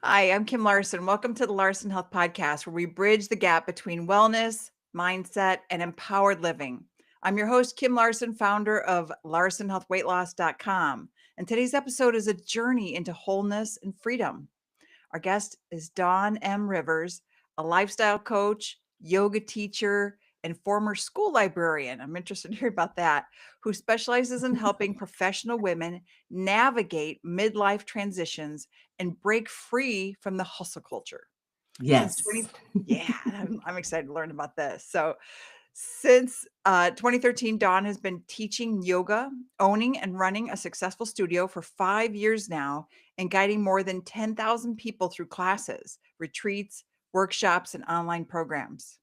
Hi, I'm Kim Larson. Welcome to the Larson Health Podcast, where we bridge the gap between wellness, mindset, and empowered living. I'm your host, Kim Larson, founder of LarsonHealthWeightLoss.com. And today's episode is a journey into wholeness and freedom. Our guest is Dawn M. Rivers, a lifestyle coach, yoga teacher, and former school librarian. I'm interested to hear about that, who specializes in helping professional women navigate midlife transitions and break free from the hustle culture. Since Yes. 20, yeah, I'm excited to learn about this. Since 2013, Dawn has been teaching yoga, owning and running a successful studio for 5 years now, and guiding more than 10,000 people through classes, retreats, workshops, and online programs.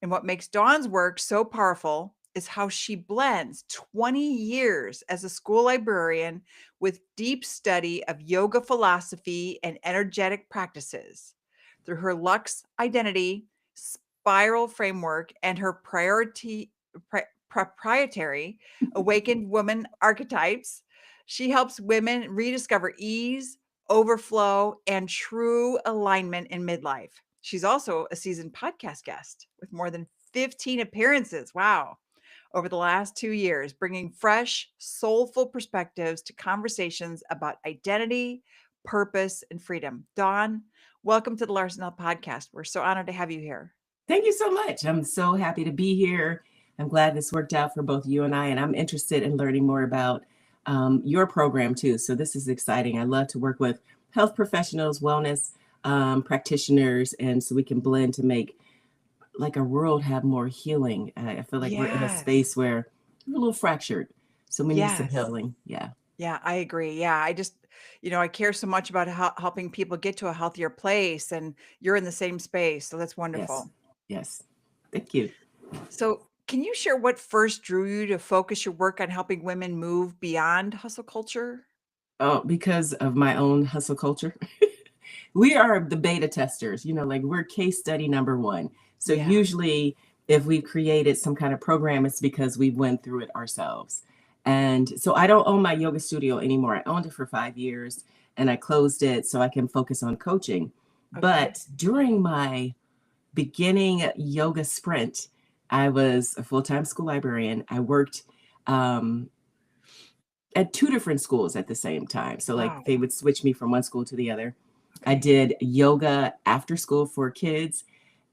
And what makes Dawn's work so powerful is how she blends 20 years as a school librarian with deep study of yoga philosophy and energetic practices. Through her Luxe Identity Spiral framework and her proprietary awakened woman archetypes, she helps women rediscover ease, overflow, and true alignment in midlife. She's also a seasoned podcast guest with more than 15 appearances. Wow. Over the last 2 years, bringing fresh, soulful perspectives to conversations about identity, purpose, and freedom. Dawn, welcome to the Larson Health Podcast. We're so honored to have you here. Thank you so much. I'm so happy to be here. I'm glad this worked out for both you and I, and I'm interested in learning more about your program too. So this is exciting. I love to work with health professionals, wellness practitioners, and so we can blend to make like a world have more healing. I feel like we're in a Yes. space where we're a little fractured, so we need some Yes. healing. Yeah. Yeah, I agree. Yeah, I care so much about helping people get to a healthier place, and you're in the same space. So that's Yes. wonderful. Yes. Thank you. So, can you share what first drew you to focus your work on helping women move beyond hustle culture? Oh, because of my own hustle culture. We are the beta testers, like we're case study number one. So Yeah. usually if we've created some kind of program, it's because we went through it ourselves. And so I don't own my yoga studio anymore. I owned it for 5 years and I closed it so I can focus on coaching. Okay. But during my beginning yoga sprint, I was a full-time school librarian. I worked um, at two different schools at the same time. So like Wow. they would switch me from one school to the other. I Okay. did yoga after school for kids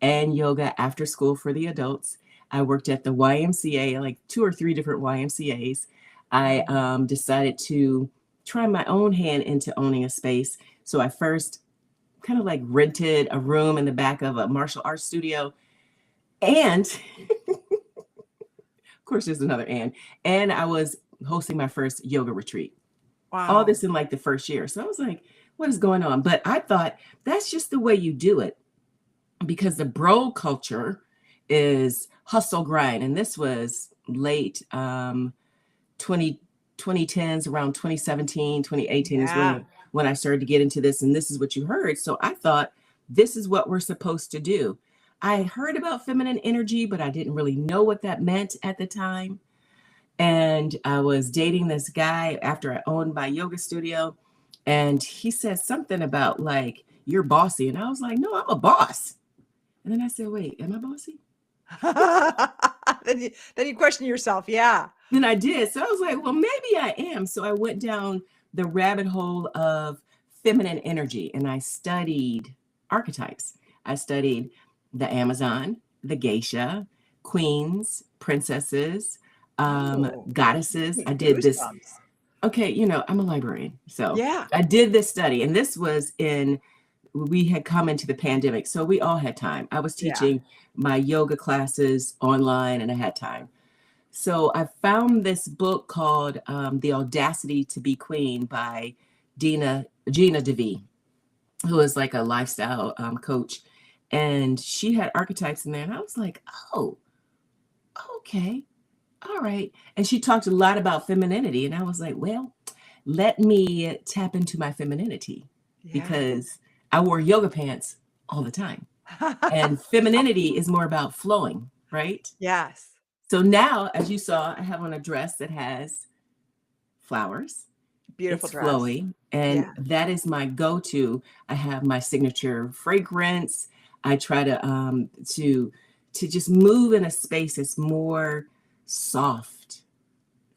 and yoga after school for the adults. I worked at the YMCA, like two or three different YMCAs. I Wow. decided to try my own hand into owning a space. So I first kind of like rented a room in the back of a martial arts studio. And of course, there's another and I was hosting my first yoga retreat. All Wow. this in like the first year. So I was like, what is going on? But I thought that's just the way you do it because the bro culture is hustle grind. And this was late 20, 2010s, around 2017, 2018 is Yeah. when I started to get into this. And this is what you heard. So I thought this is what we're supposed to do. I heard about feminine energy, but I didn't really know what that meant at the time. And I was dating this guy after I owned my yoga studio. And he said something about like, you're bossy. And I was like, no, I'm a boss. And then I said, wait, am I bossy? Then you question yourself. Yeah. Then I did. So I was like, well, maybe I am. So I went down the rabbit hole of feminine energy and I studied archetypes. I studied the Amazon, the geisha, queens, princesses, Oh, goddesses. I did this. goosebumps. Okay, I'm a librarian. So Yeah. I did this study, and this was we had come into the pandemic. So we all had time. I was Yeah. teaching my yoga classes online and I had time. So I found this book called The Audacity to Be Queen by Gina DeVee, who is like a lifestyle coach. And she had archetypes in there. And I was like, oh, okay. All right. And she talked a lot about femininity. And I was like, well, let me tap into my femininity Yeah. because I wore yoga pants all the time. And femininity is more about flowing, right? Yes. So now, as you saw, I have on a dress that has flowers Beautiful It's dress. flowy, and Yeah. that is my go-to. I have my signature fragrance. I try to just move in a space that's more soft,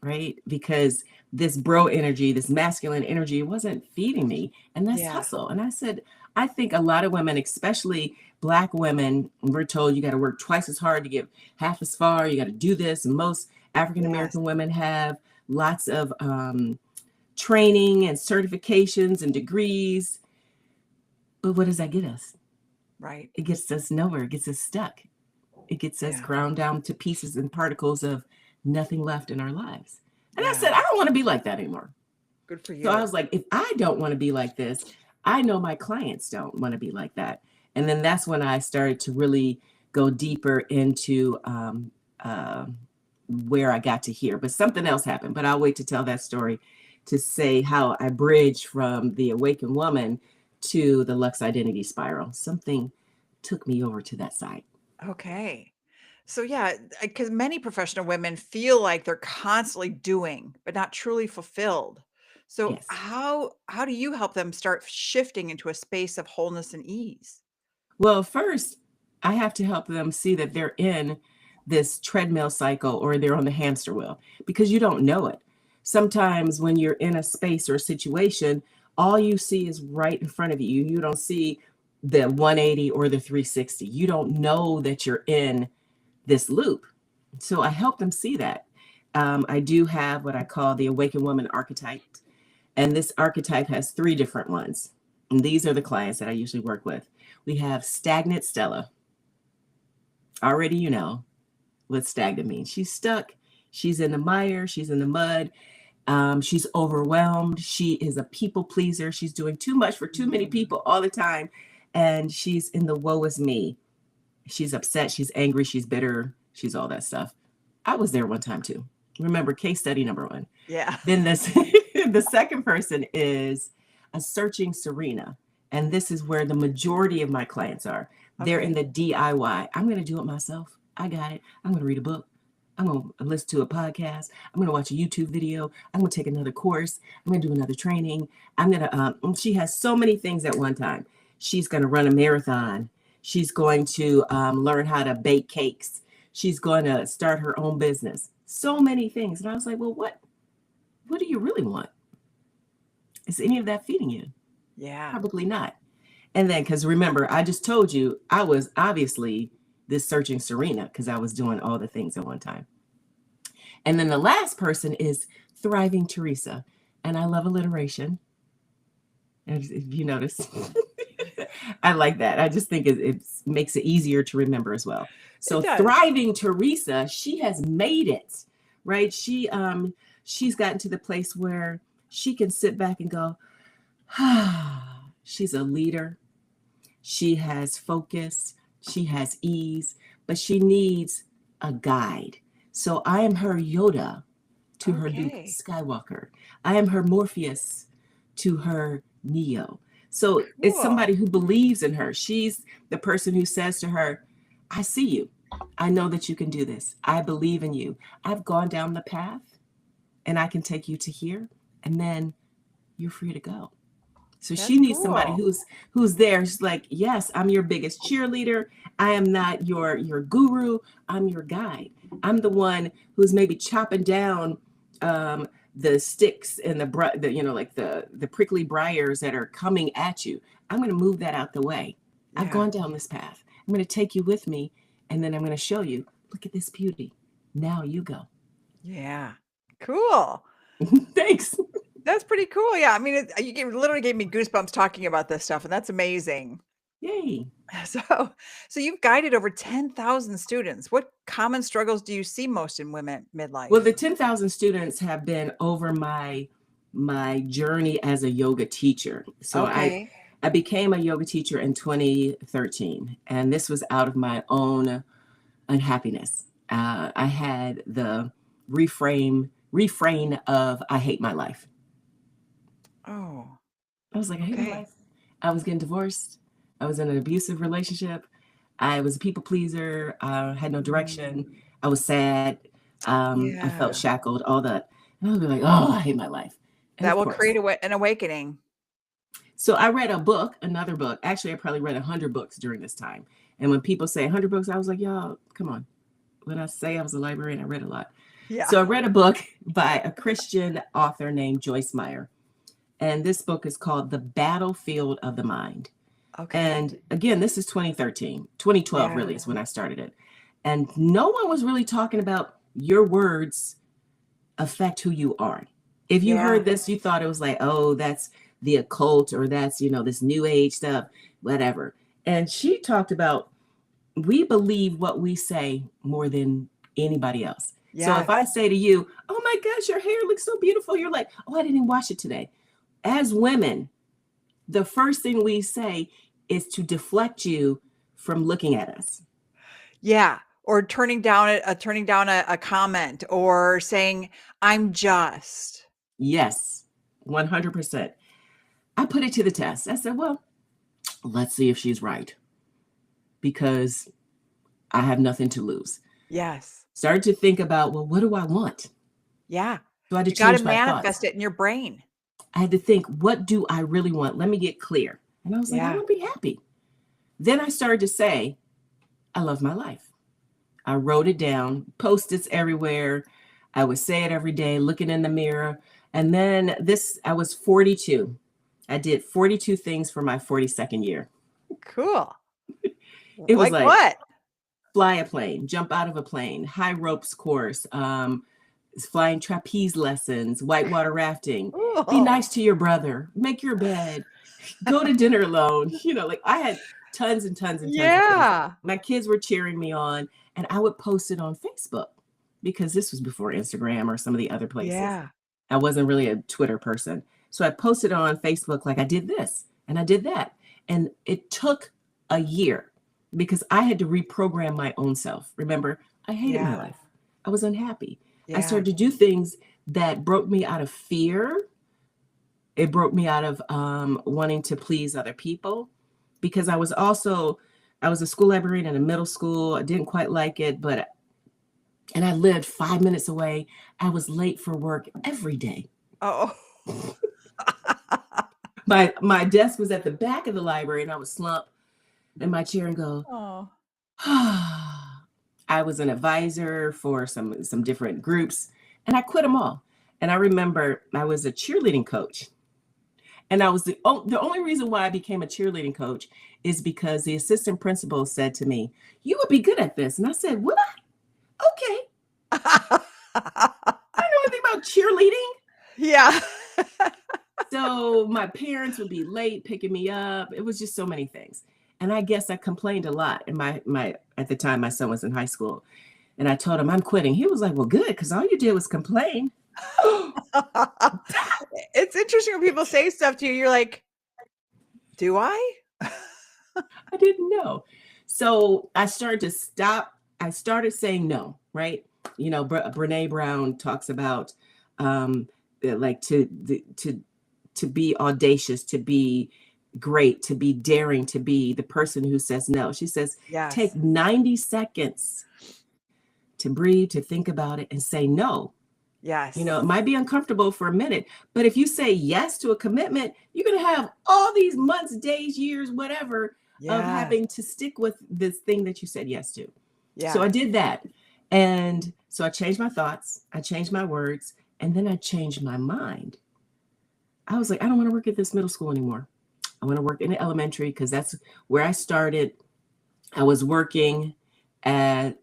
right? Because this bro energy, this masculine energy wasn't feeding me, and that's Yeah. hustle. And I said, I think a lot of women, especially Black women, we're told you got to work twice as hard to get half as far. You got to do this. And most African Yes. American women have lots of training and certifications and degrees. But what does that get us? Right. It gets us nowhere. It gets us stuck. It gets us Yeah. ground down to pieces and particles of nothing left in our lives. And I Yeah. said, I don't want to be like that anymore. Good for So I you. was like, if I don't want to be like this, I know my clients don't want to be like that. And then that's when I started to really go deeper into uh, where I got to here. But something else happened. But I'll wait to tell that story to say how I bridged from the awakened woman to the Luxe Identity Spiral. Something took me over to that side. Okay. So yeah, because many professional women feel like they're constantly doing, but not truly fulfilled. So Yes. how do you help them start shifting into a space of wholeness and ease? Well, first, I have to help them see that they're in this treadmill cycle or they're on the hamster wheel because you don't know it. Sometimes when you're in a space or a situation, all you see is right in front of you. You don't see the 180 or the 360. You don't know that you're in this loop. So I help them see that. I do have what I call the awakened woman archetype. And this archetype has three different ones. And these are the clients that I usually work with. We have stagnant Stella. Already you know what stagnant means. She's stuck. She's in the mire. She's in the mud. She's overwhelmed. She is a people pleaser. She's doing too much for too many people all the time. And she's in the woe is me. She's upset. She's angry. She's bitter. She's all that stuff. I was there one time too. Remember, case study number one. Yeah. Then this, the second person is a searching Serena. And this is where the majority of my clients are. They're in Okay. the DIY. I'm going to do it myself. I got it. I'm going to read a book. I'm going to listen to a podcast. I'm going to watch a YouTube video. I'm going to take another course. I'm going to do another training. I'm going to, she has so many things at one time. She's going to run a marathon. She's going to learn how to bake cakes. She's going to start her own business. So many things. And I was like, well, what do you really want? Is any of that feeding you? Yeah. Probably not. And then, because remember, I just told you I was obviously this searching Serena because I was doing all the things at one time. And then the last person is thriving Teresa. And I love alliteration. If you notice, I like that. I just think it makes it easier to remember as well. So It does. thriving Teresa, she has made it, right? She's gotten to the place where she can sit back and go, she's a leader. She has focus. She has ease, but she needs a guide. So I am her Yoda to her Luke Okay. Skywalker. I am her Morpheus to her Neo. So it's Cool. somebody who believes in her. She's the person who says to her, I see you. I know that you can do this. I believe in you. I've gone down the path and I can take you to here. And then you're free to go. So That's she needs somebody cool. who's there. She's like, yes, I'm your biggest cheerleader. I am not your guru. I'm your guide. I'm the one who's maybe chopping down the sticks and the prickly briars that are coming at you. I'm going to move that out the way. I've Yeah. gone down this path. I'm going to take you with me, and then I'm going to show you. Look at this beauty. Now you go. Yeah. Cool. Thanks. That's pretty cool. Yeah. I mean, literally gave me goosebumps talking about this stuff, and that's amazing. Yay. So you've guided over 10,000 students. What common struggles do you see most in women midlife? Well, the 10,000 students have been over my journey as a yoga teacher. So Okay. I became a yoga teacher in 2013, and this was out of my own unhappiness. I had the refrain of I hate my life. Oh, I was like, I hate my okay. life. I was getting divorced. I was in an abusive relationship. I was a people pleaser. I had no direction. Mm, I was sad. I felt yeah. shackled, all that. And I would be like, oh, I hate my life. And That of will course, create an awakening. so I read another book. Actually, I probably read 100 books during this time. And when people say 100 books, I was like, y'all, come on. When I say I was a librarian, I read a lot. Yeah. So I read a book by a Christian author named Joyce Meyer. And this book is called The Battlefield of the Mind. Okay. And again, this is 2013. 2012 really is when I started it. And no one was really talking about your words affect who you are. If you heard this, you thought it was like, oh, that's the occult, or that's, this new age stuff, whatever. And she talked about, we believe what we say more than anybody else. So if I say to you, oh my gosh, your hair looks so beautiful, you're like, oh, I didn't even wash it today. As women, the first thing we say is to deflect you from looking at us. Yeah. Or turning down a comment, or saying, I'm just. Yes, 100%. I put it to the test. I said, well, let's see if she's right, because I have nothing to lose. Yes. Started to think about, well, what do I want? Yeah. So I had to You got to change my manifest thoughts. it in your brain. I had to think, what do I really want? Let me get clear. And I was like, I want to be happy. Then I started to say, I love my life. I wrote it down, Post-its everywhere. I would say it every day, looking in the mirror. And then I was 42. I did 42 things for my 42nd year. Cool. It was like what? Fly a plane, jump out of a plane, high ropes course, flying trapeze lessons, whitewater rafting, be nice to your brother, make your bed, go to dinner alone. Like I had tons and tons and tons of things. My kids were cheering me on, and I would post it on Facebook, because this was before Instagram or some of the other places. I wasn't really a Twitter person. So I posted on Facebook, like I did this and I did that. And it took a year, because I had to reprogram my own self. Remember, I hated my life. I was unhappy. I started to do things that broke me out of fear. It broke me out of wanting to please other people, because I was a school librarian in a middle school. I didn't quite like it, and I lived 5 minutes away. I was late for work every day. Oh. My desk was at the back of the library, and I would slump in my chair and go, oh. I was an advisor for some different groups, and I quit them all. And I remember I was a cheerleading coach. And I was the only reason why I became a cheerleading coach is because the assistant principal said to me, you would be good at this. And I said, would I? Okay. I don't know anything about cheerleading. Yeah. So my parents would be late picking me up. It was just so many things. And I guess I complained a lot. And at the time, my son was in high school. And I told him, I'm quitting. He was like, well, good, because all you did was complain. It's interesting when people say stuff to you. You're like, do I? I didn't know. So I started to stop. I started saying no, right? Brene Brown talks about like to be audacious, to be great, to be daring, to be the person who says no. She says, take 90 seconds to breathe, to think about it, and say no. Yes. It might be uncomfortable for a minute, but if you say yes to a commitment, you're going to have all these months, days, years, whatever, of having to stick with this thing that you said yes to. Yeah. So I did that. And so I changed my thoughts, I changed my words, and then I changed my mind. I was like, I don't want to work at this middle school anymore. I want to work in the elementary, because that's where I started. I was working at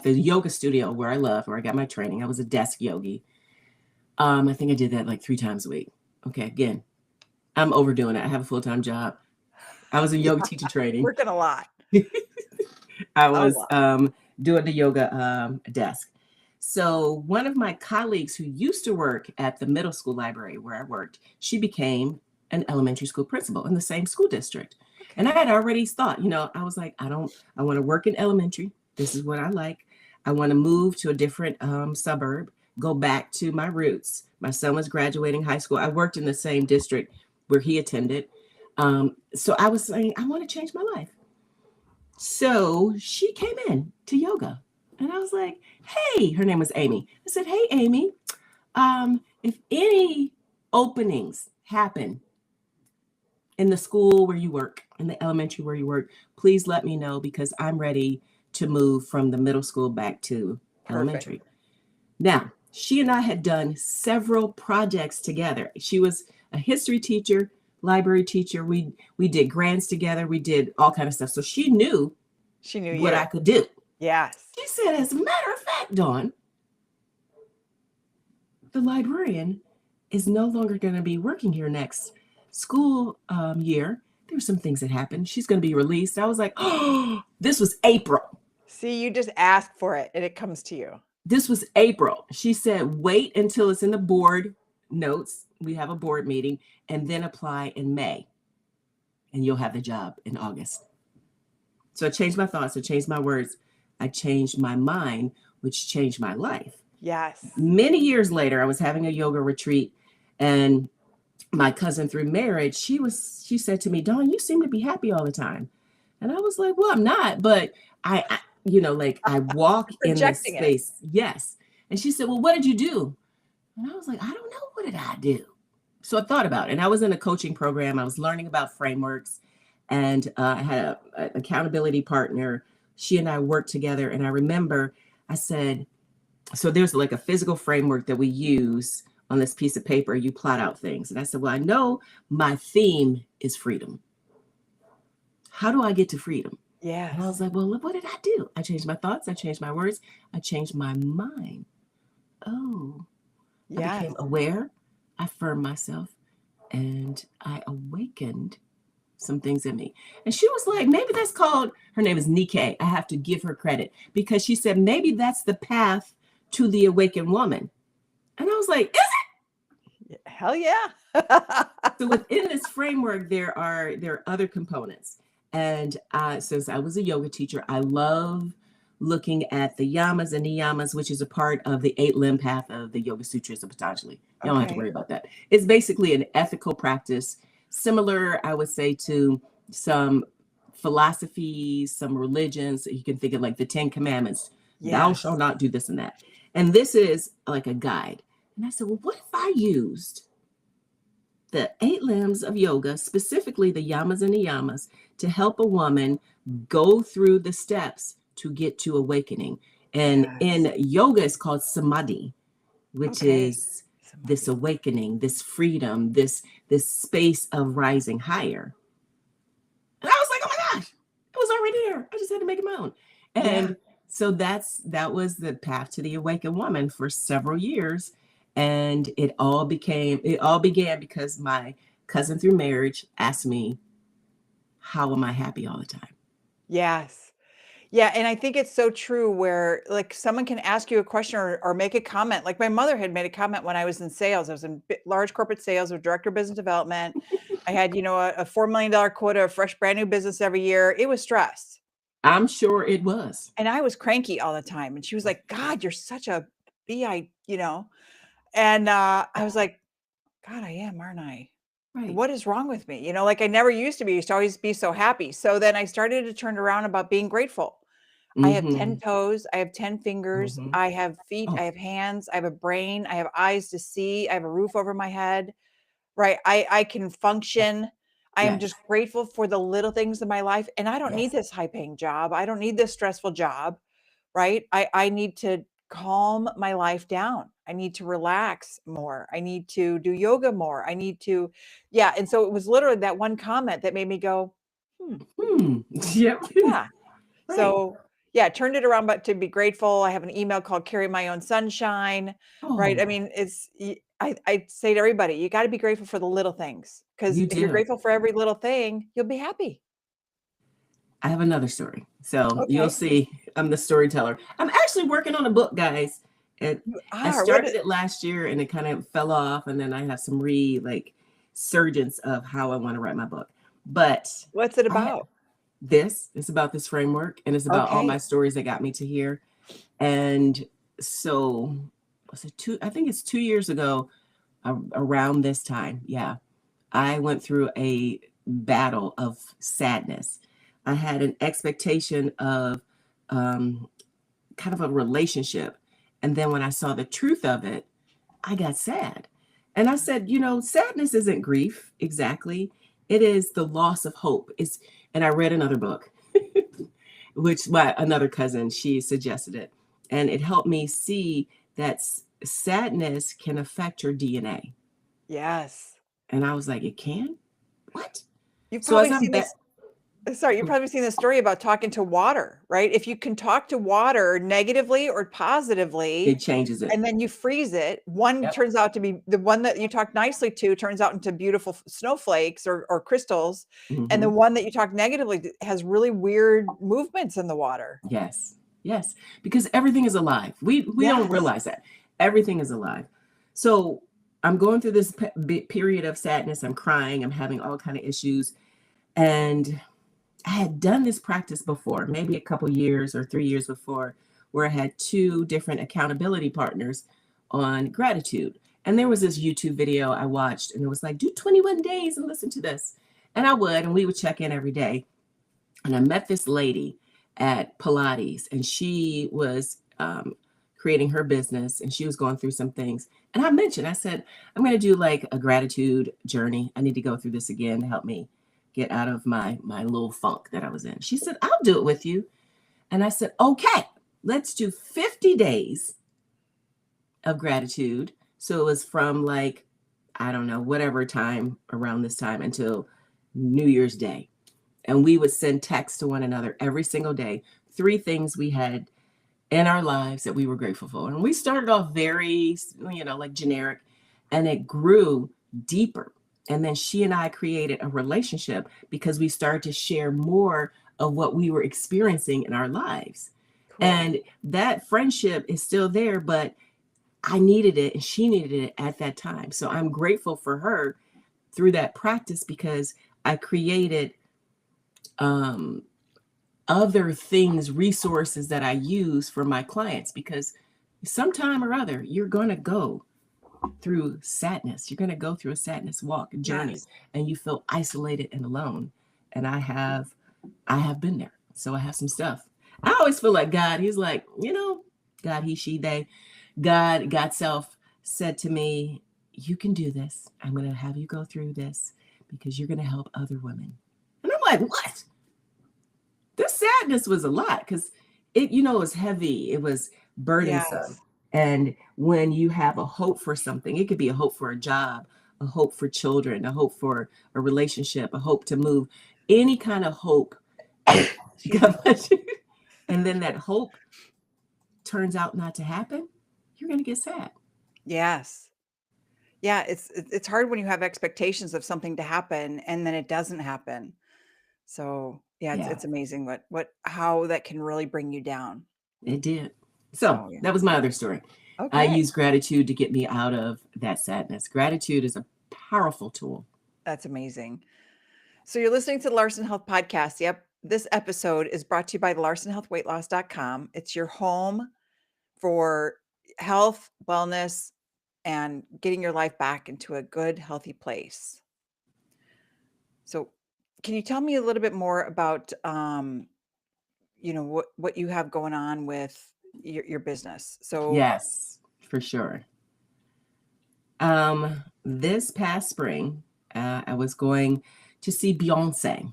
the yoga studio where I got my training. I was a desk yogi. I think I did that like 3 times a week. Okay, again, I'm overdoing it. I have a full-time job. I was in yoga teacher training. Working a lot. I was doing the yoga desk. So one of my colleagues who used to work at the middle school library where I worked, she became an elementary school principal in the same school district. Okay. And I had already thought, I was like, I want to work in elementary. This is what I like. I want to move to a different suburb, go back to my roots. My son was graduating high school. I worked in the same district where he attended. So I was saying, I want to change my life. So she came in to yoga, and I was like, hey, her name was Amy. I said, hey, Amy, if any openings happen in the school where you work, in the elementary where you work, please let me know, because I'm ready to move from the middle school back to Perfect. elementary. Now, she and I had done several projects together. She was a history teacher, library teacher. We did grants together. We did all kind of stuff. So she knew what I could do. Yes. She said, as a matter of fact, Dawn, the librarian is no longer going to be working here next school year. There's some things that happened. She's going to be released. I was like, oh, this was April. See, you just ask for it and it comes to you. This was April. She said, wait until it's in the board notes. We have a board meeting, and then apply in May, and you'll have the job in August. So I changed my thoughts. I changed my words. I changed my mind, which changed my life. Yes. Many years later, I was having a yoga retreat, and my cousin through marriage, she said to me, Dawn, you seem to be happy all the time. And I was like, well, I'm not, but I I walk in this space. Yes. And she said, well, what did you do? And I was like, I don't know. What did I do? So I thought about it. And I was in a coaching program. I was learning about frameworks, and I had an accountability partner. She and I worked together. And I remember I said, so there's like a physical framework that we use on this piece of paper. You plot out things. And I said, well, I know my theme is freedom. How do I get to freedom? Yeah. And I was like, well, what did I do? I changed my thoughts. I changed my words. I changed my mind. Oh, I became aware. I affirmed myself, and I awakened some things in me. And she was like, maybe that's called, her name is Nikkei. I have to give her credit, because she said, maybe that's the path to the awakened woman. And I was like, is it? Hell yeah. So within this framework, there are other components. And since I was a yoga teacher, I love looking at the yamas and niyamas, which is a part of the 8-limb path of the Yoga Sutras of Patanjali. You don't have to worry about that. It's basically an ethical practice, similar, I would say, to some philosophies, some religions. You can think of like the 10 Commandments. Yes. Thou shalt not do this and that. And this is like a guide. And I said, well, what if I used the 8 limbs of yoga, specifically the yamas and niyamas, to help a woman go through the steps to get to awakening? And in yoga, it's called samadhi, which is this awakening, this freedom, this space of rising higher. And I was like, oh my gosh, it was already there. I just had to make it my own. And so that was the path to the awakened woman for several years. And it all began because my cousin through marriage asked me, how am I happy all the time? Yes. Yeah. And I think it's so true where like someone can ask you a question or make a comment. Like my mother had made a comment when I was in sales. I was in large corporate sales, I was director of business development. I had, a $4 million quota of fresh, brand new business every year. It was stress. I'm sure it was. And I was cranky all the time. And she was like, God, you're such a And I was like, God, I am, aren't I? Right. What is wrong with me? Like I never used to be. I used to always be so happy. So then I started to turn around about being grateful. I have 10 toes. I have 10 fingers. I have feet. I have hands. I have a brain. I have eyes to see. I have a roof over my head. Right. I can function. I am just grateful for the little things in my life. And I don't need this high paying job. I don't need this stressful job. Right. I need to calm my life down. I need to relax more. I need to do yoga more. I need to, And so it was literally that one comment that made me go, Yeah. Right. So turned it around, but to be grateful. I have an email called Carry My Own Sunshine. Right. I mean, I say to everybody, you got to be grateful for the little things, because if you're grateful for every little thing, you'll be happy. I have another story. So you'll see, I'm the storyteller. I'm actually working on a book, guys. I started it last year and it kind of fell off. And then I have some resurgence of how I want to write my book. But what's it about? It's about this framework, and it's about all my stories that got me to here. And so I think it's 2 years ago, around this time. Yeah. I went through a battle of sadness. I had an expectation of kind of a relationship. And then when I saw the truth of it, I got sad. And I said, sadness isn't grief exactly. It is the loss of hope. And I read another book, which my another cousin, she suggested it. And it helped me see that sadness can affect your DNA. Yes. And I was like, it can? What? You've So as probably I'm seen back, this. Sorry, you've probably seen the story about talking to water, right? If you can talk to water negatively or it positively, changes it. and then you freeze it, one Yep. turns out to be the one that you talk nicely to turns out into beautiful snowflakes or crystals. And the Hmm. one that you talk negatively has really weird movements in the water. Yes. Yes. Because everything is alive. We don't Yes. realize that. Everything is alive. So I'm going through this period of sadness. I'm crying. I'm having all kind of issues. And I had done this practice before, maybe a couple years or 3 years before, where I had two different accountability partners on gratitude. And there was this YouTube video I watched, and it was like, do 21 days and listen to this. And I would, and we would check in every day. And I met this lady at Pilates, and she was creating her business, and she was going through some things. And I said, I'm going to do like a gratitude journey. I need to go through this again to help me get out of my little funk that I was in. She said, I'll do it with you. And I said, okay, let's do 50 days of gratitude. So it was from like, I don't know, whatever time around this time until New Year's Day. And we would send texts to one another every single day, 3 things we had in our lives that we were grateful for. And we started off very, like generic, and it grew deeper. And then she and I created a relationship because we started to share more of what we were experiencing in our lives. Cool. And that friendship is still there, but I needed it and she needed it at that time. So I'm grateful for her through that practice because I created other things, resources that I use for my clients, because sometime or other, you're going to go through sadness. You're going to go through a sadness walk, a journey, Yes. and you feel isolated and alone. And I have been there. So I have some stuff. I always feel like God, he's like, God, he, she, they, God self said to me, you can do this. I'm going to have you go through this because you're going to help other women. And I'm like, what? This sadness was a lot because it was heavy. It was burdensome. Yes. And when you have a hope for something, it could be a hope for a job, a hope for children, a hope for a relationship, a hope to move, any kind of hope. Excuse me. And then that hope turns out not to happen, you're going to get sad. Yes. Yeah, it's hard when you have expectations of something to happen and then it doesn't happen. So, yeah, Yeah, it's amazing how that can really bring you down. it did. So So, yeah. that was my other story. I Okay. use gratitude to get me out of that sadness. Gratitude is a powerful tool. That's amazing. So you're listening to the Larson Health Podcast. Yep. This episode is brought to you by the LarsonHealthWeightLoss.com. It's your home for health, wellness, and getting your life back into a good, healthy place. So can you tell me a little bit more about what you have going on with your business? So Yes, for sure. This past spring, I was going to see Beyonce.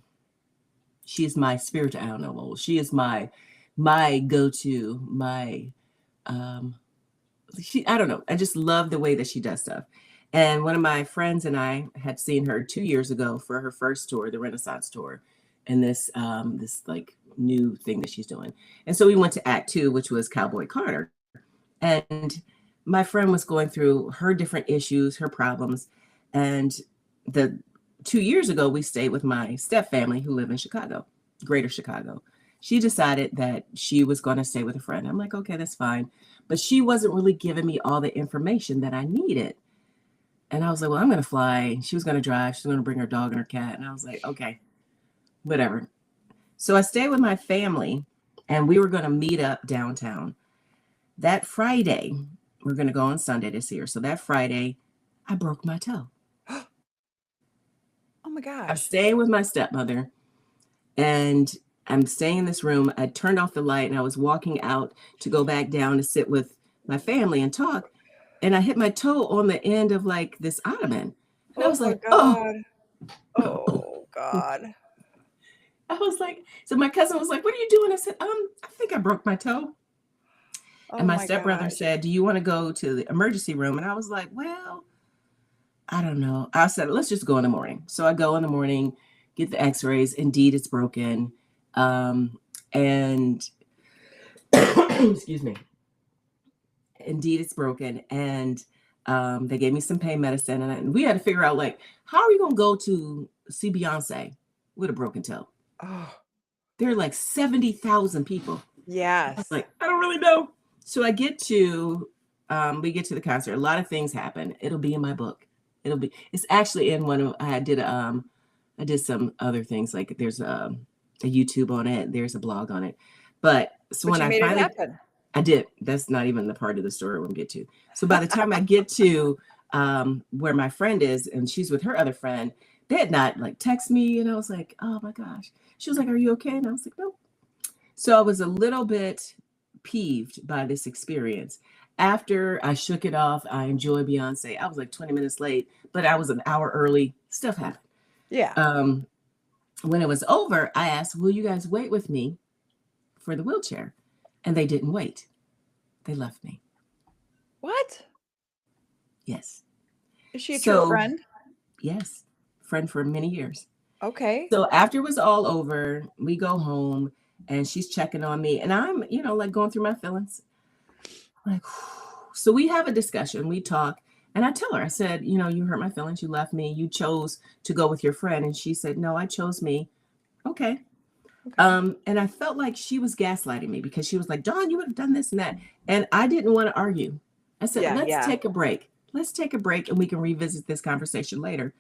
She is my spiritual animal. She is my go-to, I don't know. I just love the way that she does stuff. And one of my friends and I had seen her 2 years ago for her first tour, the Renaissance tour, and this like new thing that she's doing. And so we went to Act Two, which was Cowboy Carter. And my friend was going through her different issues, her problems. And the 2 years ago, we stayed with my step family who live in Chicago, greater Chicago. She decided that she was going to stay with a friend. I'm like, okay, that's fine. But she wasn't really giving me all the information that I needed. And I was like, well, I'm going to fly. She was going to drive. She's going to bring her dog and her cat. And I was like, okay, whatever. So I stayed with my family and we were going to meet up downtown. That Friday, we're going to go on Sunday this year. So that Friday, I broke my toe. oh my I'm gosh. staying with my stepmother and I'm staying in this room. I turned off the light and I was walking out to go back down to sit with my family and talk. and I hit my toe on the end of like this ottoman. And I Oh was my like, oh, God. Oh God. I was like, so my cousin was like, what are you doing? I said, I think I broke my toe. And Oh my my stepbrother gosh. said, do you want to go to the emergency room? And I was like, well, I don't know. I said, let's just go in the morning. So I go in the morning, get the x-rays. Indeed, it's broken. And excuse me. Indeed, it's broken. And they gave me some pain medicine. And we had to figure out, like, how are we going to go to see Beyonce with a broken toe? Oh, There are like 70,000 people. I was yes. like, I don't really know. So we get to the concert. A lot of things happen. It'll be in my book. It's actually in one of, I did some other things. Like there's a YouTube on it. There's a blog on it. But so But when you I made it finally, happen. I did, that's not even the part of the story we'll get to. So by the time I get to where my friend is, and she's with her other friend, they had not like text me. And I was like, oh my gosh. She was like, are you okay? And I was like, no. So I was a little bit peeved by this experience. After I shook it off, I enjoyed Beyonce. I was like 20 minutes late, but I was an hour early. Stuff happened. Yeah. When it was over, I asked, will you guys wait with me for the wheelchair? And they didn't wait. They left me. What? Yes. Is she a true So, friend? yes, friend for many years. Okay. So after it was all over, we go home and she's checking on me. And I'm, like going through my feelings. Like, so we have a discussion, we talk, and I tell her, I said, you hurt my feelings, you left me, you chose to go with your friend. And she said, no, I chose me. Okay. Okay. And I felt like she was gaslighting me because she was like, Dawn, you would have done this and that. And I didn't want to argue. I said, Yeah. let's Yeah. take a break. Let's take a break and we can revisit this conversation later.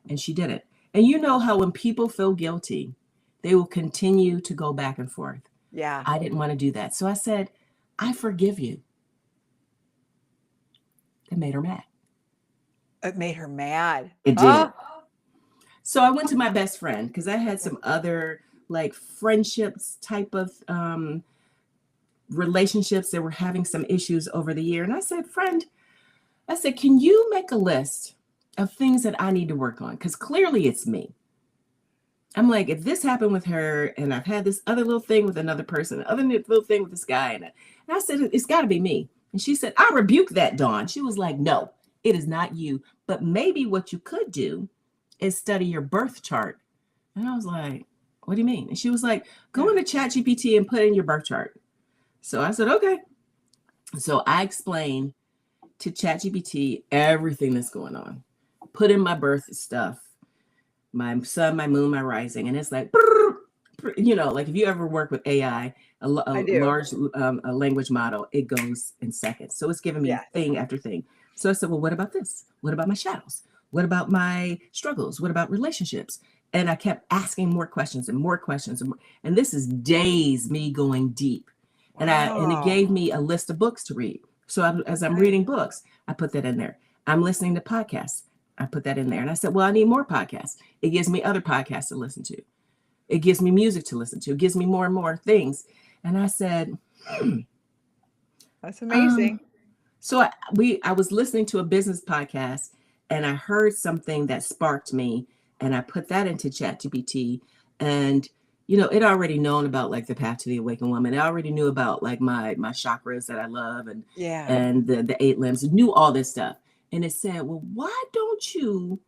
And she didn't. And you know how when people feel guilty, they will continue to go back and forth. Yeah. I didn't want to do that. So I said, I forgive you. It made her mad. It made her mad. It did. Oh, So I went to my best friend because I had some other like friendships type of relationships that were having some issues over the year. And I said, friend, can you make a list of things that I need to work on? Because clearly it's me. I'm like, if this happened with her and I've had this other little thing with another person, other little thing with this guy. And I said, it's got to be me. And she said, I rebuke that, Dawn. She was like, no, it is not you. But maybe what you could do is study your birth chart. And I was like, what do you mean? And she was like, go into ChatGPT and put in your birth chart. So I said, okay. So I explained to ChatGPT everything that's going on. Put in my birth stuff, my sun, my moon, my rising. And it's like, like if you ever work with AI, a large language model, it goes in seconds. So it's giving me thing after thing. So I said, well, what about this? What about my shadows? What about my struggles? What about relationships? And I kept asking more questions and more questions. And this is days me going deep. Wow. And it gave me a list of books to read. So as I'm reading books, I put that in there. I'm listening to podcasts. I put that in there. And I said, well, I need more podcasts. It gives me other podcasts to listen to. It gives me music to listen to. It gives me more and more things. And I said, that's amazing. So I was listening to a business podcast and I heard something that sparked me and I put that into ChatGPT and it already known about like the path to the awakened woman. I already knew about like my chakras that I love and the 8 limbs, knew all this stuff. And it said, well, why don't you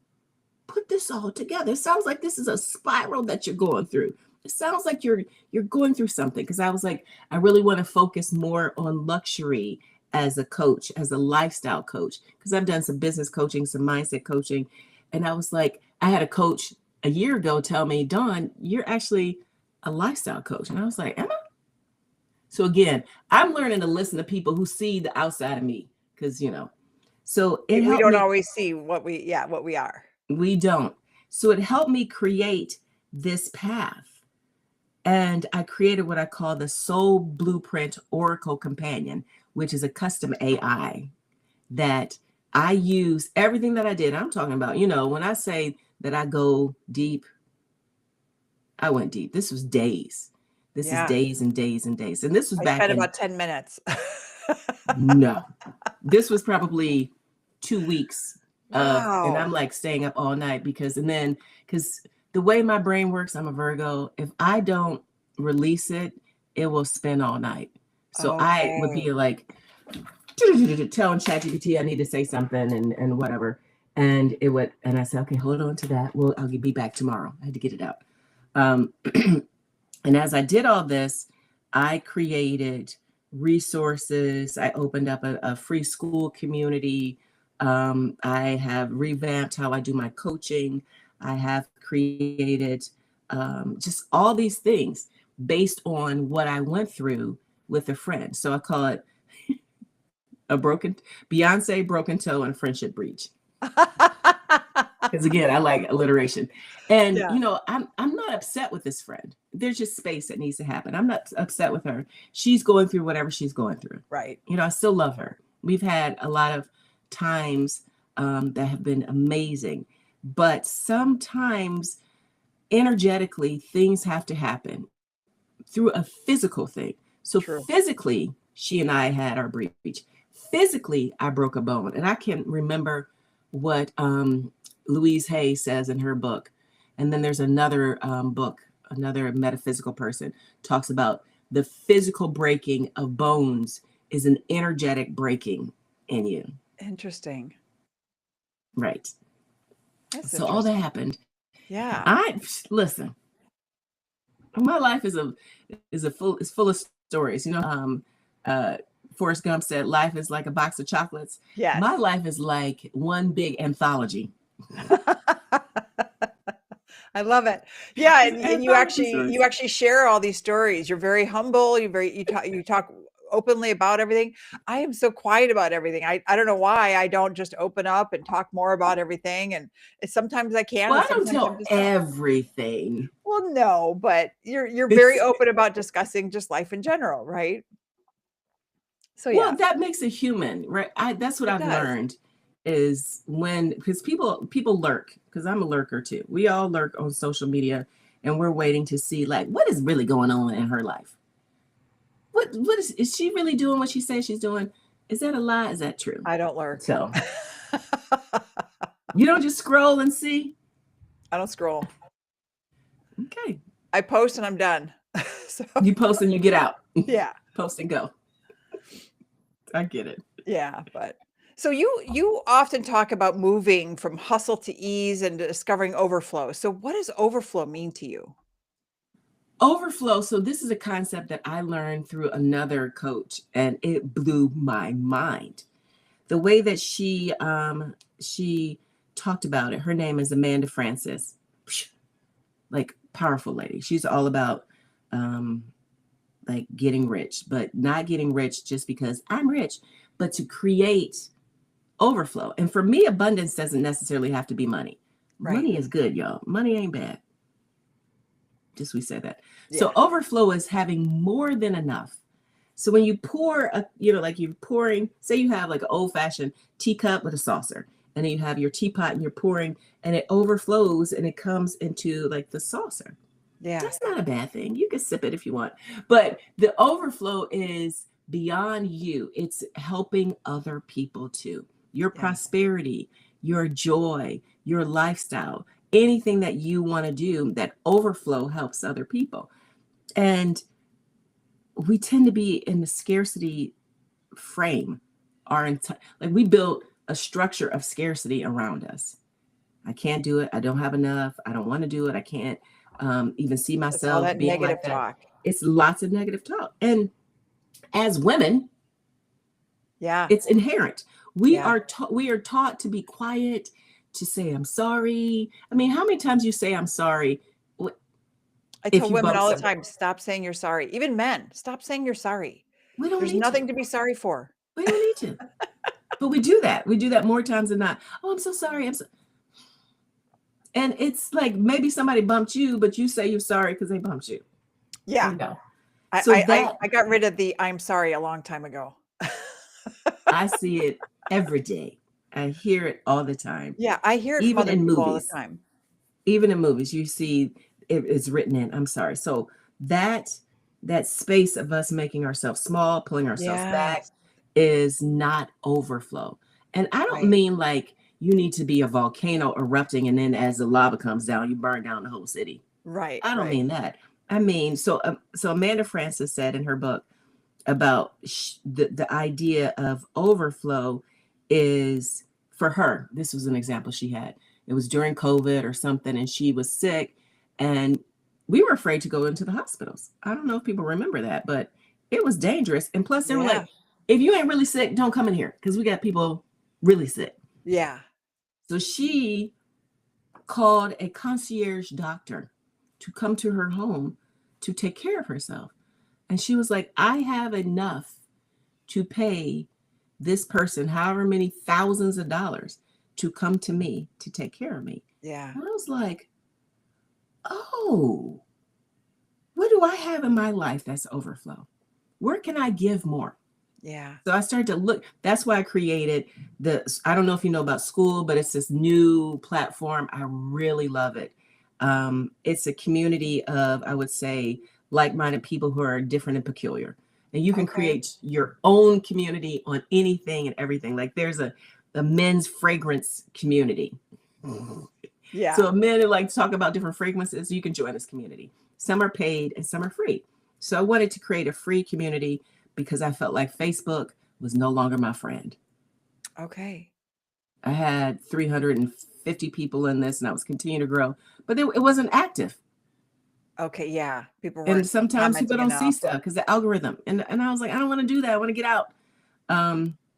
put this all together? It sounds like this is a spiral that you're going through. It sounds like you're going through something. Because I was like, I really want to focus more on luxury as a coach, as a lifestyle coach, because I've done some business coaching, some mindset coaching. And I was like, I had a coach a year ago tell me, Dawn, you're actually a lifestyle coach. And I was like, am I? So again, I'm learning to listen to people who see the outside of me because, so we don't always see what we are. We don't. So it helped me create this path. And I created what I call the Soul Blueprint Oracle Companion, which is a custom AI that I use everything that I did. I'm talking about, when I say that I go deep, I went deep. This was days. This is days and days and days. And this was back in about 10 minutes. No, this was probably 2 weeks and I'm Wow. like staying up all night because the way my brain works, I'm a Virgo. If I don't release it, it will spin all night. So I would Okay. be like telling ChatGPT I need to say something and whatever. And I said, okay, hold on to that. Well, I'll be back tomorrow. I had to get it out. Um, and as I did all this, I created resources. I opened up a free school community. I have revamped how I do my coaching. I have created just all these things based on what I went through with a friend. So I call it Beyonce broken toe and friendship breach. Because again, I like alliteration. And Yeah. I'm not upset with this friend. There's just space that needs to happen. I'm not upset with her. She's going through whatever she's going through. Right. I still love her. We've had a lot of times that have been amazing. But sometimes energetically, things have to happen through a physical thing. So True. physically, she and I had our breach. Physically, I broke a bone. And I can remember what Louise Hay says in her book. And then there's another book, another metaphysical person talks about the physical breaking of bones is an energetic breaking in you. Interesting. Right. That's So all that interesting. happened. Yeah. Listen, my life is full of stories. Forrest Gump said, life is like a box of chocolates. Yes. My life is like one big anthology. I love it. Yeah, and you Stories. actually share all these stories. You're very humble. You talk openly about everything. I am so quiet about everything. I don't know why I don't just open up and talk more about everything. And sometimes I can, Well, and I don't sometimes I'm tell just not. everything. Well, no, but you're very open about discussing just life in general, right? So Well, yeah, that makes a human, right? That's what it I've does. learned is because people lurk, because I'm a lurker too. We all lurk on social media and we're waiting to see like what is really going on in her life. What is she really doing what she says she's doing? Is that a lie? Is that true? I don't lurk. So you don't just scroll and see? I don't scroll. Okay. I post and I'm done. So You post and you get out. yeah. Post and go. I get it. Yeah, but so you often talk about moving from hustle to ease and discovering overflow. So what does overflow mean to you? Overflow. So this is a concept that I learned through another coach and it blew my mind. The way that she talked about it. Her name is Amanda Francis. Like powerful lady. She's all about like getting rich, but not getting rich just because I'm rich, but to create overflow. And for me, abundance doesn't necessarily have to be money. Right. Money is good, y'all. Money ain't bad. Just we say that. Yeah. So overflow is having more than enough. So when you pour like you're pouring, say you have like an old fashioned teacup with a saucer, and then you have your teapot and you're pouring and it overflows and it comes into like the saucer. Yeah. That's not a bad thing. You can sip it if you want. But the overflow is beyond you. It's helping other people too. Your Yeah. prosperity, your joy, your lifestyle, anything that you want to do, that overflow helps other people. And we tend to be in the scarcity frame. Like we built a structure of scarcity around us. I can't do it. I don't have enough. I don't want to do it. I can't even see It's all myself that being negative like that. talk. It's lots of negative talk. And as women, Yeah. it's inherent. We Yeah. are taught to be quiet, to say I'm sorry. I mean, how many times you say I'm sorry I if tell you women bump all the somebody? time, stop saying you're sorry. Even men, stop saying you're sorry. We don't There's need nothing to. to be sorry for. We don't need to. But we do that. We do that more times than not. Oh, I'm so sorry. And it's like maybe somebody bumped you, but you say you're sorry because they bumped you. Yeah. So I got rid of the I'm sorry a long time ago. I see it every day. I hear it all the time. Yeah, I hear it from Even other in people all the movies. time. Even in movies, you see it's written in, I'm sorry. So that space of us making ourselves small, pulling ourselves back, Yes. is not overflow. And I don't Right. mean like you need to be a volcano erupting and then as the lava comes down, you burn down the whole city. Right. I don't Right. mean that. I mean, so Amanda Francis said in her book about the idea of overflow is for her. This was an example she had. It was during COVID or something, and she was sick, and we were afraid to go into the hospitals. I don't know if people remember that, but it was dangerous. And plus, they were Yeah. like, if you ain't really sick, don't come in here because we got people really sick. Yeah. So she called a concierge doctor to come to her home to take care of herself. And she was like, I have enough to pay this person however many thousands of dollars to come to me to take care of me. Yeah. And I was like, oh, what do I have in my life that's overflow? Where can I give more? Yeah. So I started to look. That's why I created I don't know if you know about School, but it's this new platform. I really love it. It's a community of, I would say, like-minded people who are different and peculiar. And you can Okay. create your own community on anything and everything. Like there's a men's fragrance community. Yeah. So men who like to talk about different fragrances, you can join this community. Some are paid and some are free. So I wanted to create a free community because I felt like Facebook was no longer my friend. Okay. I had 350 people in this and I was continuing to grow, but it wasn't active. Okay. Yeah. People And weren't sometimes people commenting don't see enough. stuff because the algorithm. And I was like, I don't want to do that. I want to get out.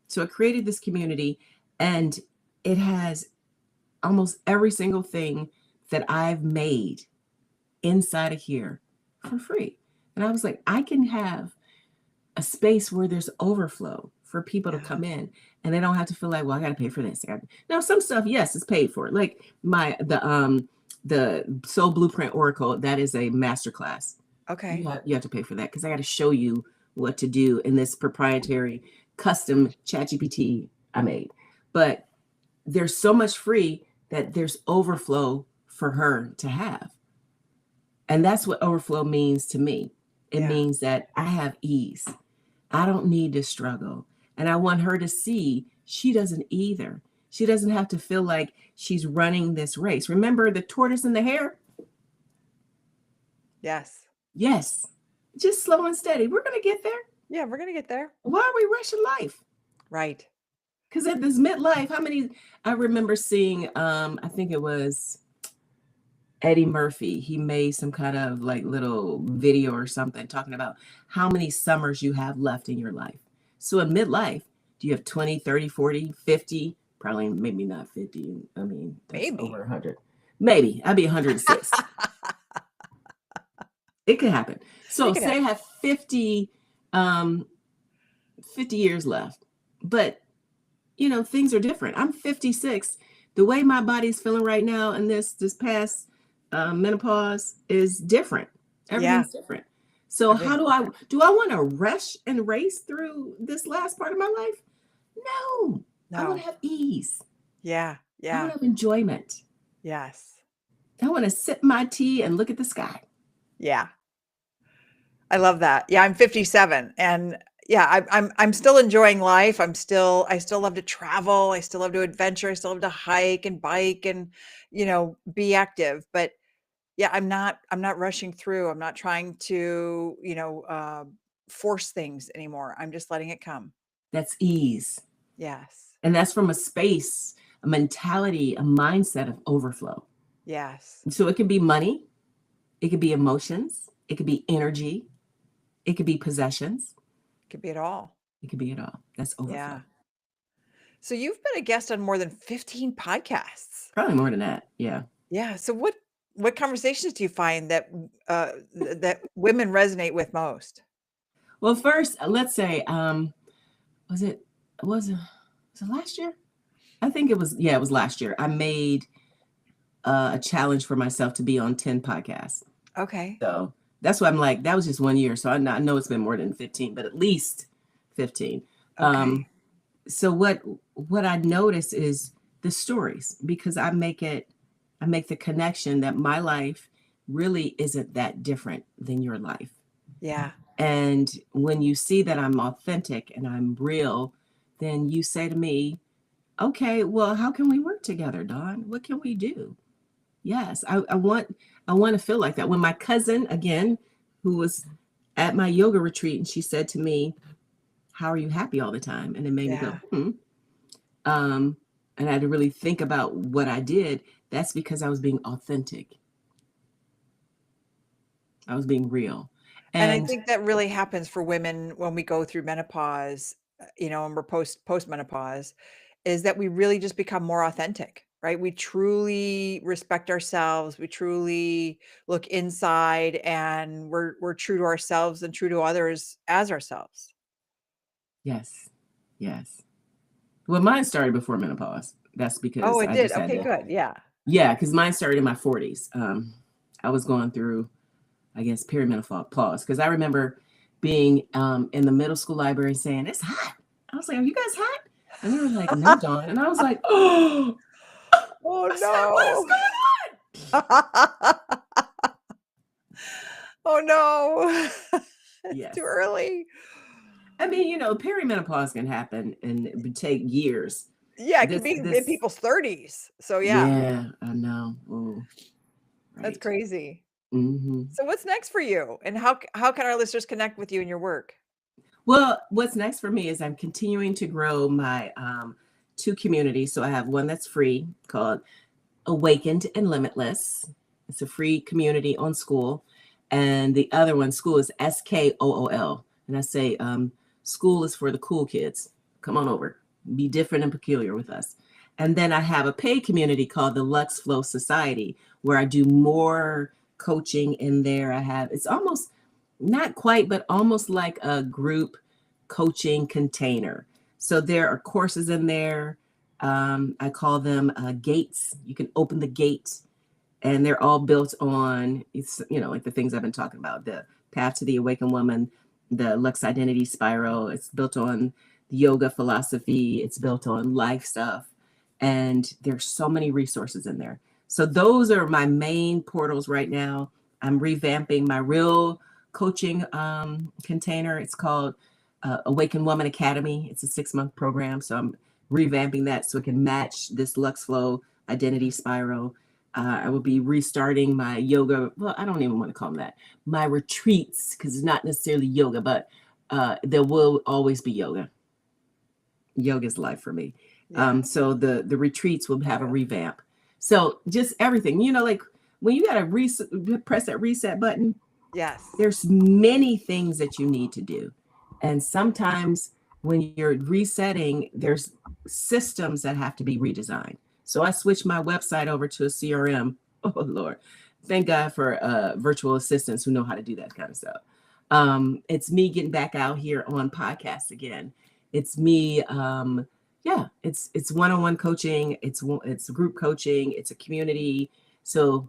So I created this community and it has almost every single thing that I've made inside of here for free. And I was like, I can have a space where there's overflow for people to Yeah. come in and they don't have to feel like, well, I got to pay for this. Now, some stuff, yes, it's paid for. Like the Soul Blueprint Oracle, that is a masterclass. Okay. You have to pay for that because I got to show you what to do in this proprietary custom ChatGPT I made. But there's so much free that there's overflow for her to have. And that's what overflow means to me. It means that I have ease. I don't need to struggle. And I want her to see she doesn't either. She doesn't have to feel like she's running this race. Remember the tortoise and the hare? Yes. Yes. Just slow and steady. We're going to get there. Yeah. We're going to get there. Why are we rushing life? Right. Because at this midlife, I remember seeing, I think it was Eddie Murphy. He made some kind of like little video or something talking about how many summers you have left in your life. So in midlife, do you have 20, 30, 40, 50? Probably maybe not 50. I mean, that's Maybe. over 100. Maybe. I'd be 106. It could happen. So say I have 50 years left. But things are different. I'm 56. The way my body's feeling right now and this past menopause is different. Everything's different. So how do I want to rush and race through this last part of my life? No. I want to have ease. Yeah. I want to have enjoyment. Yes. I want to sip my tea and look at the sky. Yeah. I love that. Yeah, I'm 57 and yeah, I'm still enjoying life. I still love to travel. I still love to adventure. I still love to hike and bike and, be active. But yeah, I'm not rushing through. I'm not trying to, force things anymore. I'm just letting it come. That's ease. Yes. And that's from a space, a mentality, a mindset of overflow. Yes. So it can be money. It could be emotions. It could be energy. It could be possessions. It could be it all. It could be it all. That's overflow. Yeah. So you've been a guest on more than 15 podcasts. Probably more than that. Yeah. Yeah. So what conversations do you find that that women resonate with most? Well, first, let's say, was it last year? I think it was last year. I made a challenge for myself to be on 10 podcasts. Okay. So that's why I'm like, that was just 1 year. So I know it's been more than 15, but at least 15. Okay. So what I notice is the stories, because I make the connection that my life really isn't that different than your life. Yeah. And when you see that I'm authentic and I'm real, then you say to me, okay, well, how can we work together, Dawn? What can we do? Yes, I want to feel like that. When my cousin, again, who was at my yoga retreat, and she said to me, how are you happy all the time? And it made me Yeah. go, Um, and I had to really think about what I did. That's because I was being authentic. I was being real. And I And think that really happens for women when we go through menopause, and we're postmenopause, is that we really just become more authentic, right? We truly respect ourselves. We truly look inside, and we're true to ourselves and true to others as ourselves. yes, yes. Well, mine started before menopause. That's Oh, because it I did. just had Okay, to, good. Yeah. yeah, because mine started in my 40s. I was going through, I guess, perimenopause. Because I remember being in the middle school library saying, it's hot. I was like, are you guys hot? And they were like, no, Dawn. And I was like, oh, Oh I said, what is no. going Oh no. on? It's too Yes. early. I mean, perimenopause can happen and it would take years. Yeah, it could This, be in this, people's 30s. So yeah, yeah, I know. Oh, that's right. crazy. Hmm. So what's next for you? And how can our listeners connect with you and your work? Well, what's next for me is I'm continuing to grow my two communities. So I have one that's free called Awakened and Limitless. It's a free community on school. And the other one, school, is SKOOL. And I say, school is for the cool kids. Come on over. Be different and peculiar with us. And then I have a paid community called the Luxe Flow Society, where I do more coaching in there. It's almost not quite, but almost like a group coaching container. So there are courses in there. I call them gates. You can open the gate, and they're all built on, like the things I've been talking about, the path to the awakened woman, the Luxe Identity Spiral. It's built on the yoga philosophy. It's built on life stuff. And there's so many resources in there. So those are my main portals right now. I'm revamping my real coaching container. It's called Awakened Woman Academy. It's a 6-month program. So I'm revamping that so it can match this Luxe Flow Identity Spiral. I will be restarting my yoga. Well, I don't even want to call them that. My retreats, because it's not necessarily yoga, but there will always be yoga. Yoga is life for me. Yeah. So the retreats will have a revamp. So just everything, like when you got to press that reset button, Yes. there's many things that you need to do. And sometimes when you're resetting, there's systems that have to be redesigned. So I switched my website over to a CRM. Oh, Lord. Thank God for virtual assistants who know how to do that kind of stuff. It's me getting back out here on podcasts again. It's me. It's one-on-one coaching. It's group coaching. It's a community. So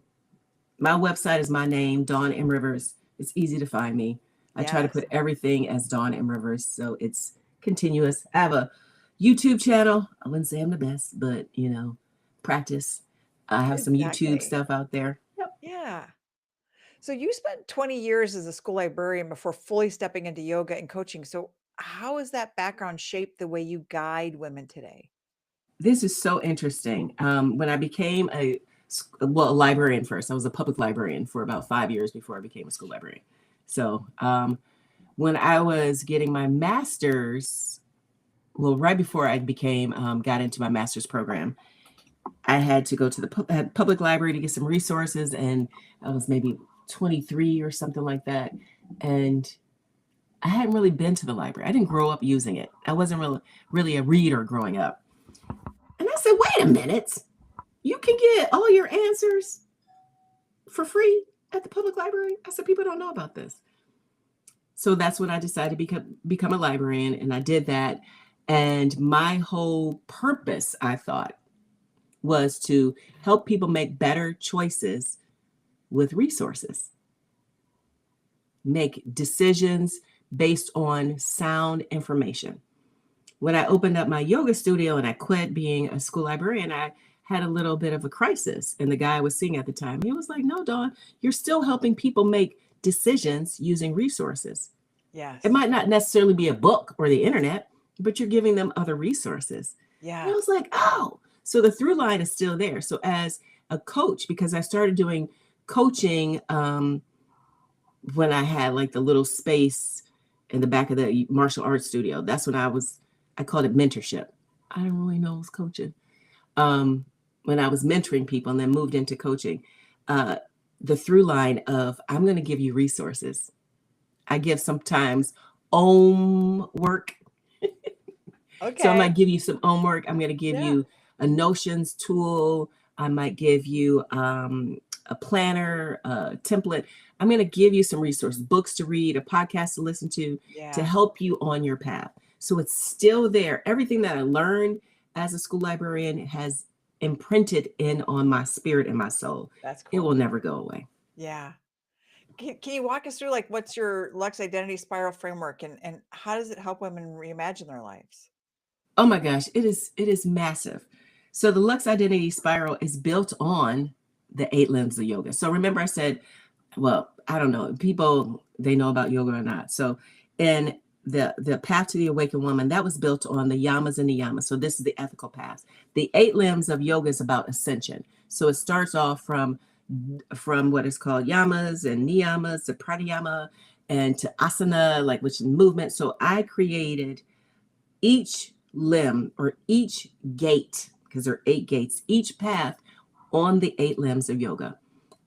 my website is my name, Dawn M. Rivers. It's easy to find me. I try to Yes. put everything as Dawn M. Rivers, so it's continuous. I have a YouTube channel. I wouldn't say I'm the best, but practice. I have some YouTube Exactly. stuff out there. Yep. Yeah. So you spent 20 years as a school librarian before fully stepping into yoga and coaching. So how has that background shaped the way you guide women today? This is so interesting. When I became a librarian first, I was a public librarian for about 5 years before I became a school librarian. So when I was getting my master's, well, right before I got into my master's program, I had to go to the public library to get some resources, and I was maybe 23 or something like that. And I hadn't really been to the library. I didn't grow up using it. I wasn't really a reader growing up. And I said, wait a minute, you can get all your answers for free at the public library? I said, people don't know about this. So that's when I decided to become a librarian, and I did that. And my whole purpose, I thought, was to help people make better choices with resources, make decisions based on sound information. When I opened up my yoga studio and I quit being a school librarian, I had a little bit of a crisis. And the guy I was seeing at the time, he was like, no, Dawn, you're still helping people make decisions using resources. It Yes. might not necessarily be a book or the internet, but you're giving them other resources. And I Yeah. was like, oh, so the through line is still there. So as a coach, because I started doing coaching when I had like the little space in the back of the martial arts studio. That's when I called it mentorship. I didn't really know it was coaching. When I was mentoring people and then moved into coaching, uh, the through line of I'm going to give you resources. I give sometimes work. So I Okay. might give you some homework. I'm going to give Yeah. you a Notions tool. I might give you a planner, a template. I'm going to give you some resources, books to read, a podcast to listen to Yeah. help you on your path. So it's still there. Everything that I learned as a school librarian has imprinted in on my spirit and my soul. That's It cool. will never go away. Yeah. Can you walk us through like what's your Lux Identity Spiral framework and how does it help women reimagine their lives? Oh my gosh, it is massive. So the Luxe Identity Spiral is built on the 8 limbs of yoga. So remember I said, well, I don't know, people they know about yoga or not. So in the path to the awakened woman, that was built on the yamas and the yamas. So this is the ethical path. The 8 limbs of yoga is about ascension. So it starts off from what is called yamas and niyamas to pranayama and to asana, like which is movement. So I created each limb or each gate, because there are 8 gates, each path on the 8 limbs of yoga.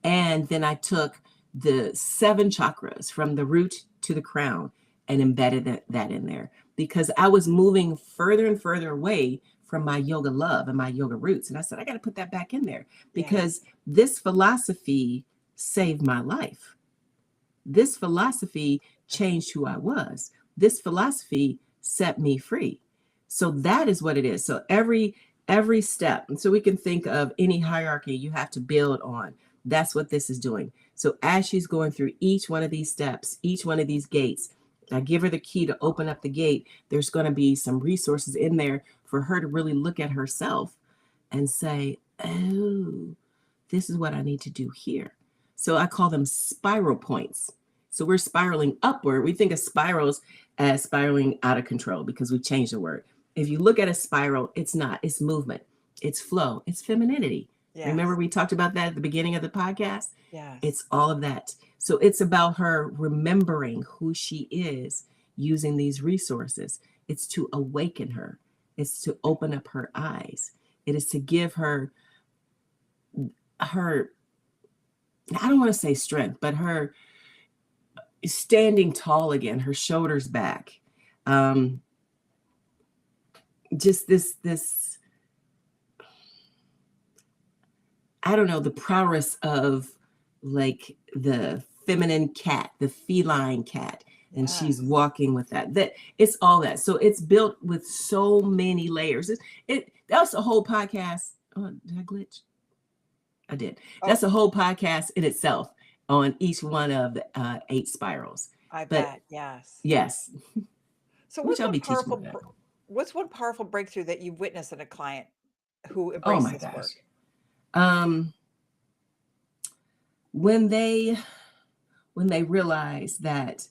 And then I took the 7 chakras from the root to the crown and embedded that in there because I was moving further and further away from my yoga love and my yoga roots. And I said, I got to put that back in there Yeah. because this philosophy saved my life. This philosophy changed who I was. This philosophy set me free. So that is what it is. So every step, and so we can think of any hierarchy you have to build on. That's what this is doing. So as she's going through each one of these steps, each one of these gates, I give her the key to open up the gate. There's going to be some resources in there for her to really look at herself and say, oh, this is what I need to do here. So I call them spiral points. So we're spiraling upward. We think of spirals as spiraling out of control because we changed the word. If you look at a spiral, it's not, it's movement, it's flow, it's femininity. Remember, Yes. we talked about that at the beginning of the podcast? Yes. It's all of that. So it's about her remembering who she is using these resources. It's to awaken her, it's to open up her eyes, it is to give her I don't want to say strength, but her standing tall again, her shoulders back. Um, just this, I don't know, the prowess of like the feminine cat, the feline cat, and she's Yes. walking with that. That it's all that. So it's built with so many layers. That's a whole podcast. Oh, did I glitch? I did. Oh, That's a whole podcast in itself on each one of the 8 spirals. I But bet. Yes. yes, So which I'll be teaching about that. what's one powerful breakthrough that you've witnessed in a client who Oh embraced my this gosh. work? Um, when they realize that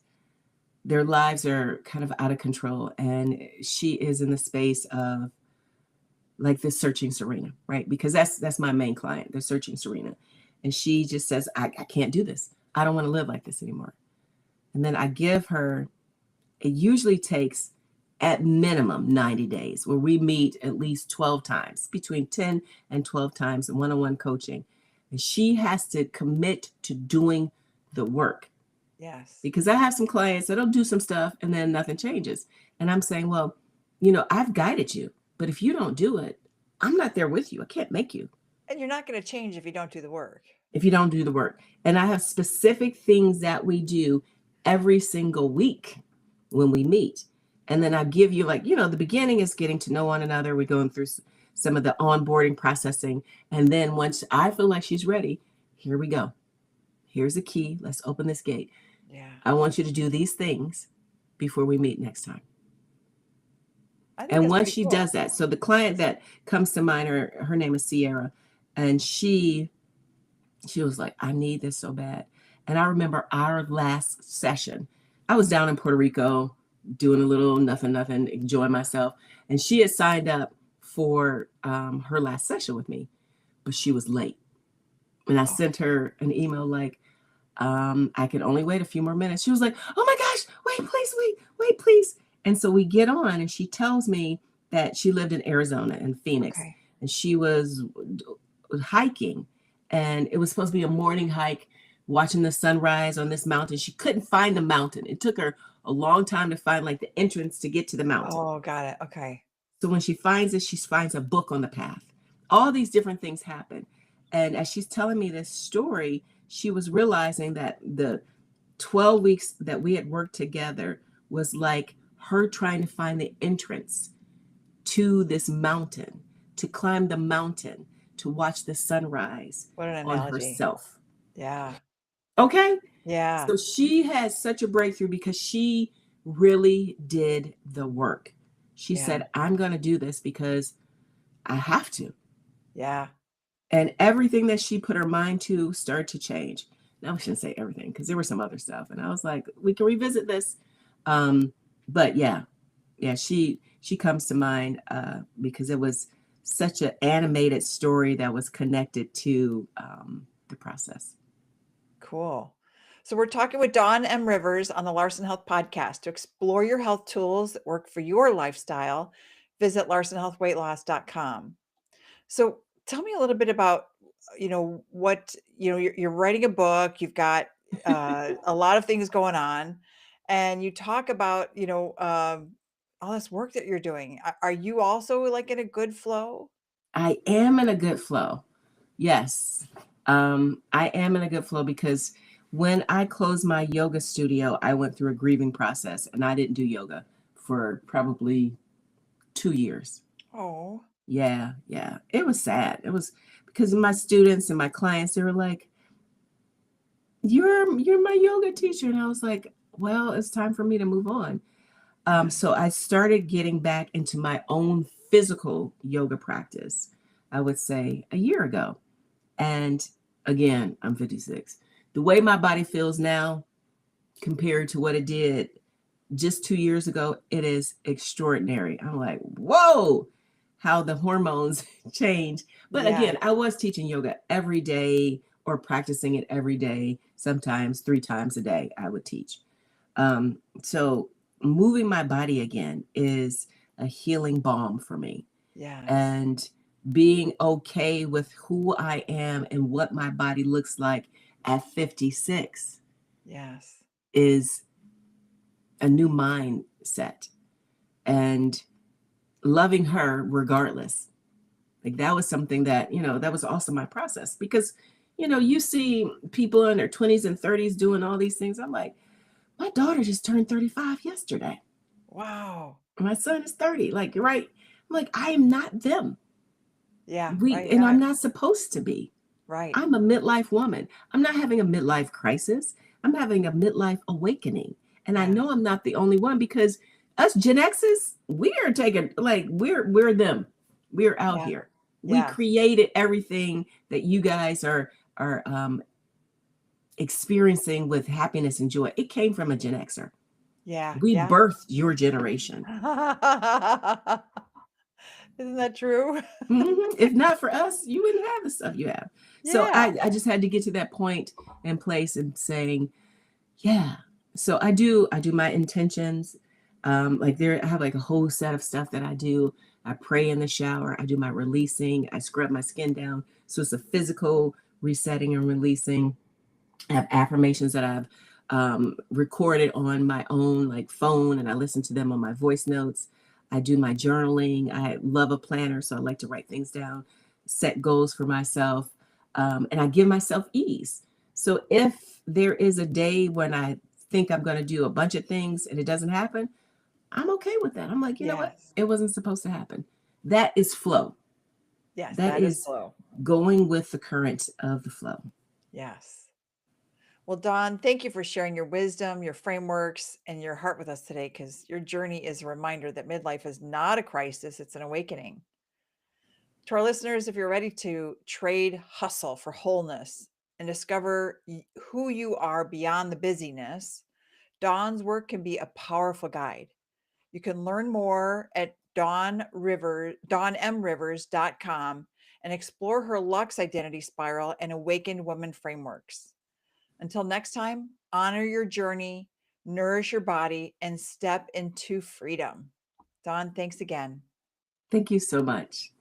their lives are kind of out of control and she is in the space of like the searching Serena, right? Because that's my main client, the searching Serena. And she just says, I can't do this. I don't want to live like this anymore. And then I give her, it usually takes at minimum 90 days where we meet at least 12 times, between 10 and 12 times in one-on-one coaching. And she has to commit to doing the work. Yes. Because I have some clients that'll do some stuff and then nothing changes. And I'm saying, well, I've guided you, but if you don't do it, I'm not there with you. I can't make you And you're not going to change if you don't do the work. if you don't do the work. And I have specific things that we do every single week when we meet. And then I give you the beginning is getting to know one another. We're going through some of the onboarding processing. And then once I feel like she's ready, here we go. Here's the key. Let's open this gate. Yeah. I want you to do these things before we meet next time. I think And that's once pretty she cool. does that, so the client that comes to mind, her name is Sierra, and she was like, I need this so bad. And I remember our last session, I was down in Puerto Rico doing a little nothing, enjoying myself. And she had signed up for her last session with me, but she was late. And I Oh, sent her an email like, I can only wait a few more minutes. She was like, oh my gosh, wait, please, wait, please. And so we get on, and she tells me that she lived in Arizona, in Phoenix, okay. and she was hiking, and it was supposed to be a morning hike, watching the sunrise on this mountain. She couldn't find the mountain. It took her a long time to find like the entrance to get to the mountain. Oh, got it. Okay. So when she finds it, she finds a book on the path. All these different things happen. And as she's telling me this story, she was realizing that the 12 weeks that we had worked together was like her trying to find the entrance to this mountain, to climb the mountain, to watch the sunrise What an on analogy. herself. Yeah. Okay? Yeah. So she had such a breakthrough because she really did the work. She Yeah. said, I'm going to do this because I have to. Yeah. And everything that she put her mind to started to change. Now, I shouldn't say everything because there was some other stuff. And I was like, we can revisit this. But yeah, she comes to mind because it was such an animated story that was connected to the process. Cool. So we're talking with Dawn M. Rivers on the Larson Health Podcast. To explore your health tools that work for your lifestyle, visit larsonhealthweightloss.com. So tell me a little bit about, what, you're writing a book, you've got a lot of things going on, and you talk about, all this work that you're doing. Are you also like in a good flow? I am in a good flow. Yes. I am in a good flow because when I closed my yoga studio, I went through a grieving process and I didn't do yoga for probably 2 years. Oh, Yeah. It was sad. It was because my students and my clients, they were like, you're my yoga teacher. And I was like, well, it's time for me to move on. yeah, So I started getting back into my own physical yoga practice, I would say a year ago. And again, I'm 56. The way my body feels now compared to what it did just 2 years ago, it is extraordinary. I'm like, whoa, how the hormones change. But yeah, again, I was teaching yoga every day or practicing it every day, sometimes 3 times a day, I would teach. So moving my body again is a healing balm for me. yes, And being okay with who I am and what my body looks like at 56 yes, is a new mindset and loving her regardless. Like that was something that, that was also my process because, you see people in their 20s and 30s doing all these things. I'm like, my daughter just turned 35 yesterday. wow, My son is 30. Like, you're right. I'm like, I am not them. yeah, right, And yeah, I'm not supposed to be. right, I'm a midlife woman. I'm not having a midlife crisis. I'm having a midlife awakening. And I yeah, know I'm not the only one because us Gen X's, we are taking like we're them. We're out yeah, here. We yes, created everything that you guys are experiencing with happiness and joy. It came from a Gen Xer. yeah, We yeah. birthed your generation. Isn't that true? If not for us, you wouldn't have the stuff you have. So Yeah, I just had to get to that point and place and saying, yeah. So I do my intentions. Like I have like a whole set of stuff that I do. I pray in the shower. I do my releasing. I scrub my skin down. So it's a physical resetting and releasing. I have affirmations that I've recorded on my own like phone, and I listen to them on my voice notes. I do my journaling. I love a planner, so I like to write things down, set goals for myself, and I give myself ease. So if there is a day when I think I'm going to do a bunch of things and it doesn't happen, I'm okay with that. I'm like, you know what? yes, It wasn't supposed to happen. That is flow. yes, That that is is flow. going with the current of the flow. Yes. Well, Dawn, thank you for sharing your wisdom, your frameworks, and your heart with us today because your journey is a reminder that midlife is not a crisis, it's an awakening. To our listeners, if you're ready to trade hustle for wholeness and discover who you are beyond the busyness, Dawn's work can be a powerful guide. You can learn more at dawnmrivers.com and explore her Luxe Identity Spiral and Awakened Woman frameworks. Until next time, honor your journey, nourish your body, and step into freedom. Dawn, thanks again. Thank you so much.